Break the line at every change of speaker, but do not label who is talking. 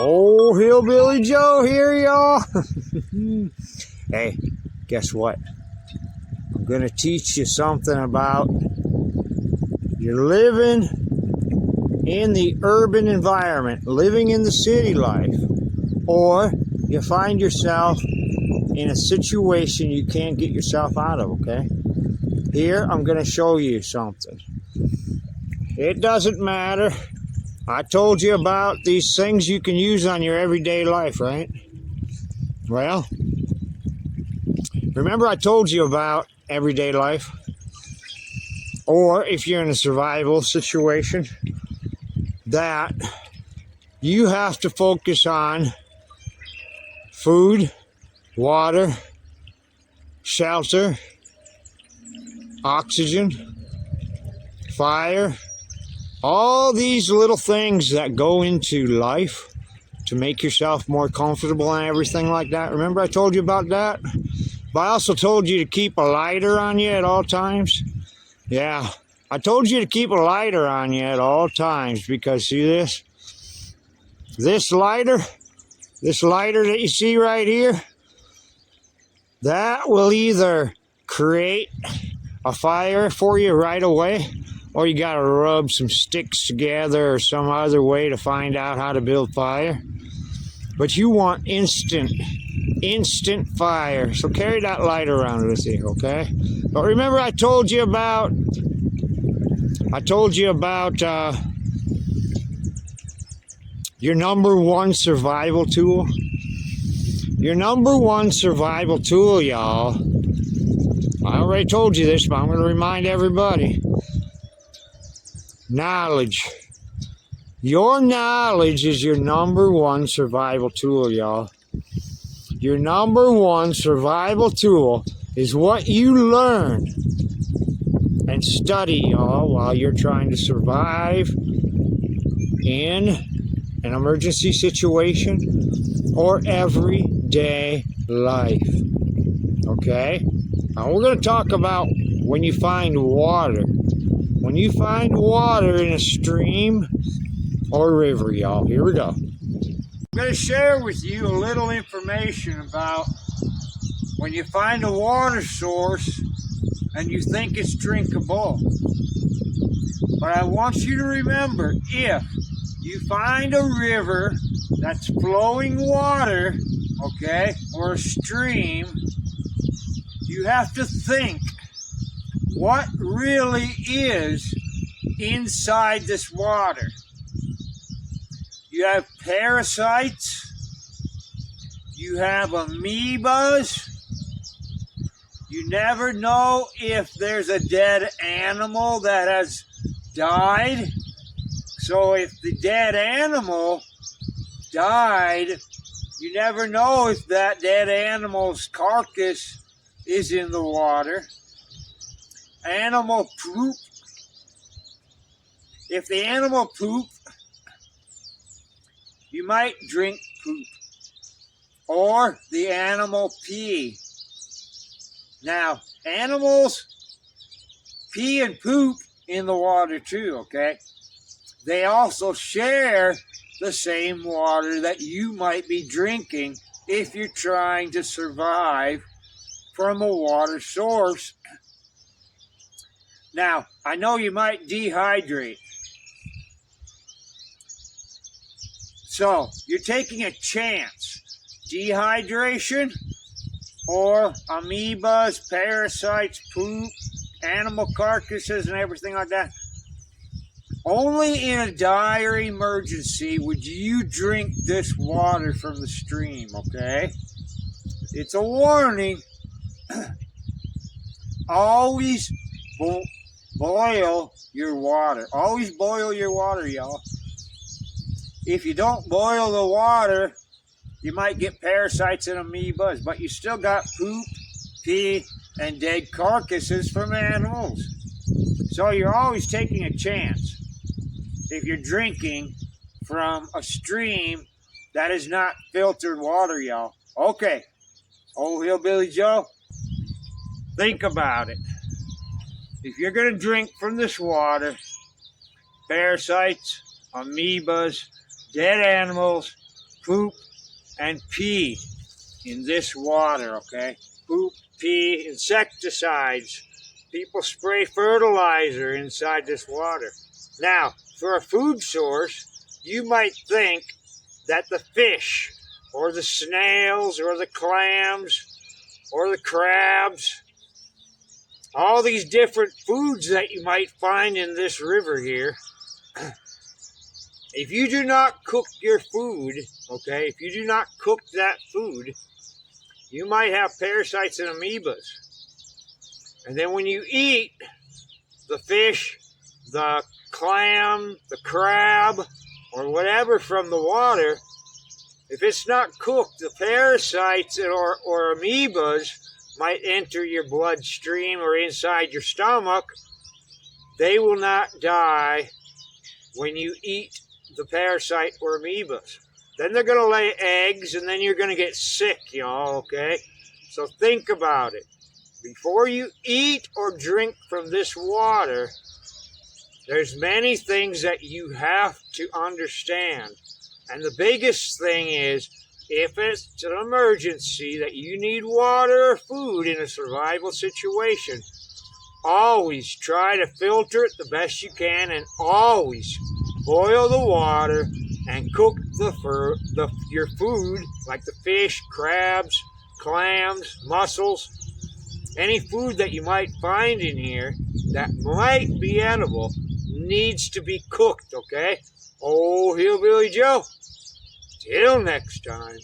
Oh, Hillbilly Joe here, y'all. Hey, guess what? I'm going to teach you something about you're living in the urban environment, living in the city life, or you find yourself in a situation you can't get yourself out of, okay? Here, I'm going to show you something. It doesn't matter. I told you about these things you can use on your everyday life, right? Well, remember I told you about everyday life? Or if you're in a survival situation, that you have to focus on food, water, shelter, oxygen, fire, all these little things that go into life to make yourself more comfortable and everything like that. Remember I told you about that? But I also told you to keep a lighter on you at all times. Yeah, I told you to keep a lighter on you at all times because see this? This lighter that you see right here, that will either create a fire for you right away, or you got to rub some sticks together or some other way to find out how to build fire. But you want instant fire. So carry that light around with you, okay? But remember I told you about your number one survival tool. Your number one survival tool, y'all. I already told you this, but I'm going to remind everybody. Knowledge. Your knowledge is your number one survival tool, y'all. Your number one survival tool is what you learn and study, y'all, while you're trying to survive in an emergency situation or everyday life. Okay? Now we're going to talk about when you find water. When you find water in a stream or river, y'all. Here we go. I'm going to share with you a little information about when you find a water source and you think it's drinkable. But I want you to remember, if you find a river that's flowing water, okay, or a stream, you have to think what really is inside this water. You have parasites, you have amoebas, you never know if there's a dead animal that has died. So if the dead animal died, you never know if that dead animal's carcass is in the water. Animal poop. If the animal poop, you might drink poop. Or the animal pee. Now, animals pee and poop in the water too, okay? They also share the same water that you might be drinking if you're trying to survive from a water source. Now, I know you might dehydrate. So, you're taking a chance. Dehydration or amoebas, parasites, poop, animal carcasses, and everything like that. Only in a dire emergency would you drink this water from the stream, okay? It's a warning. Always boil your water. Always boil your water, y'all. If you don't boil the water, you might get parasites and amoebas, but you still got poop, pee, and dead carcasses from animals. So you're always taking a chance if you're drinking from a stream that is not filtered water, y'all. Okay, old Hillbilly Joe, think about it. If you're going to drink from this water, parasites, amoebas, dead animals, poop and pee in this water, okay? Poop, pee, insecticides. People spray fertilizer inside this water. Now, for a food source, you might think that the fish or the snails or the clams or the crabs, all these different foods that you might find in this river here, if you do not cook your food, okay, if you do not cook that food, you might have parasites and amoebas. And then when you eat the fish, the clam, the crab, or whatever from the water, if it's not cooked, the parasites or amoebas might enter your bloodstream or inside your stomach. They will not die when you eat the parasite or amoebas. Then they're going to lay eggs, and then you're going to get sick, y'all, okay? So think about it. Before you eat or drink from this water, there's many things that you have to understand. And the biggest thing is, if it's an emergency that you need water or food in a survival situation, always try to filter it the best you can, and always boil the water and cook your food, like the fish, crabs, clams, mussels, any food that you might find in here that might be edible needs to be cooked, okay? Oh, Hillbilly Joe, till next time.